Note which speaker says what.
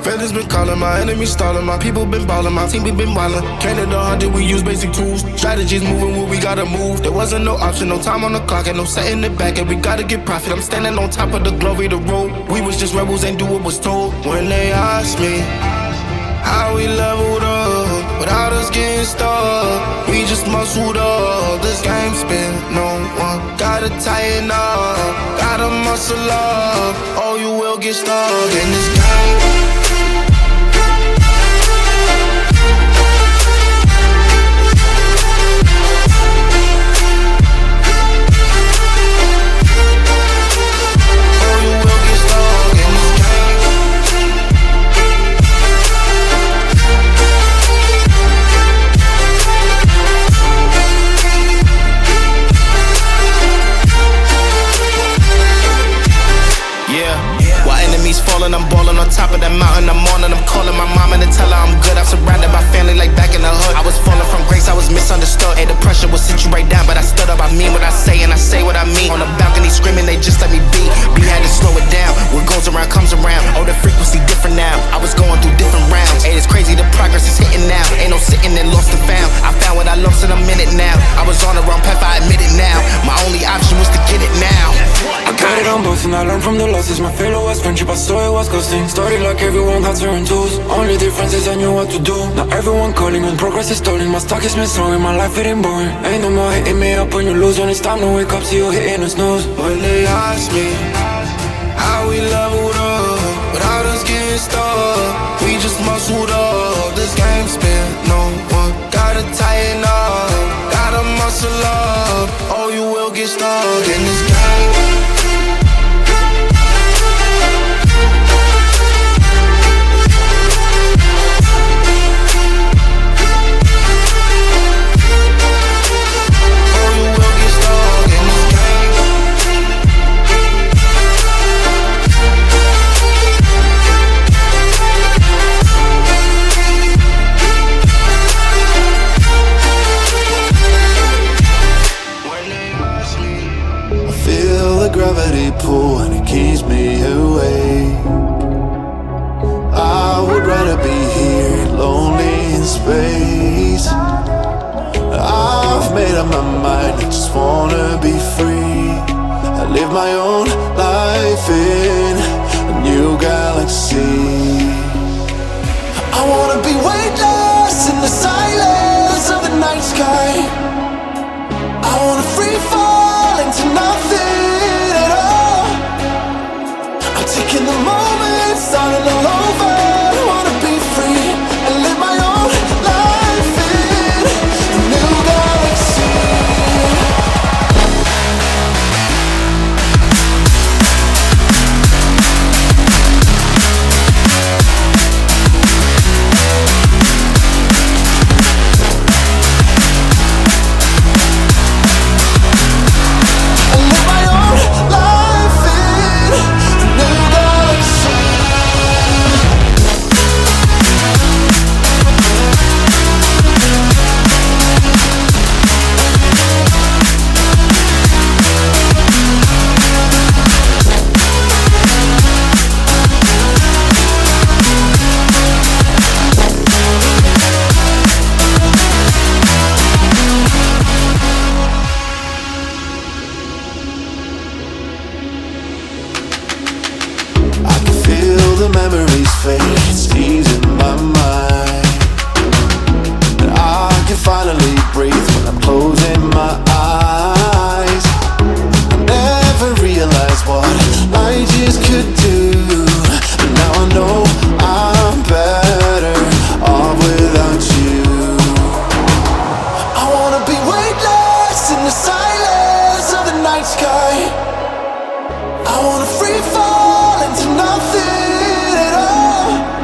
Speaker 1: Feathers been calling, my enemies stalling, my people been ballin', my team we been wildin'. Canada 100, we use basic tools. Strategies moving where we gotta move. There wasn't no option, no time on the clock, and no setting it back, and we gotta get profit. I'm standing on top of the glory, the road. We was just rebels, ain't do what was told. When they asked me how we leveled up, without us getting stuck, we just muscled up. This game spin, no one gotta tighten up, gotta muscle up, or you will get stuck in this game. Falling, I'm balling on top of that mountain. I'm on and I'm calling my mama to tell her I'm good. I'm surrounded by family like back in the hood. I was falling from grace, I was misunderstood. Hey, the pressure will sit you right down, but I stood up. I mean what I say and I say what I mean. On the balcony screaming, they just let me be. We had to slow it down. What goes around comes around. Oh, the frequency different now. I was going through different rounds. Hey, it's crazy, the progress is hitting now. Ain't no sitting and lost and found. I found what I lost in a minute now. I was on the wrong path, I admit it now. My only option was to get it now.
Speaker 2: I got it on both and I learned from the losses. My failure was friendship, I saw it was costing. Started like everyone had certain tools. Only difference is I knew what to do. Now everyone calling when progress is stalling. My stock is missing, my life it ain't boring. Ain't no more hitting me up when you lose. When it's time to wake up, see you hitting the snooze.
Speaker 1: When they ask me how we leveled up, without us getting stuck, we just muscled up. This game spin, no one gotta tighten up, gotta muscle up, or you will get stuck in this game.
Speaker 3: Gravity pull and it keeps me awake. I would rather be here, lonely in space. I've made up my mind, I just wanna be free. I live my own life in a new galaxy. I wanna be weightless in the silence of the night sky. I wanna free fall into nothing.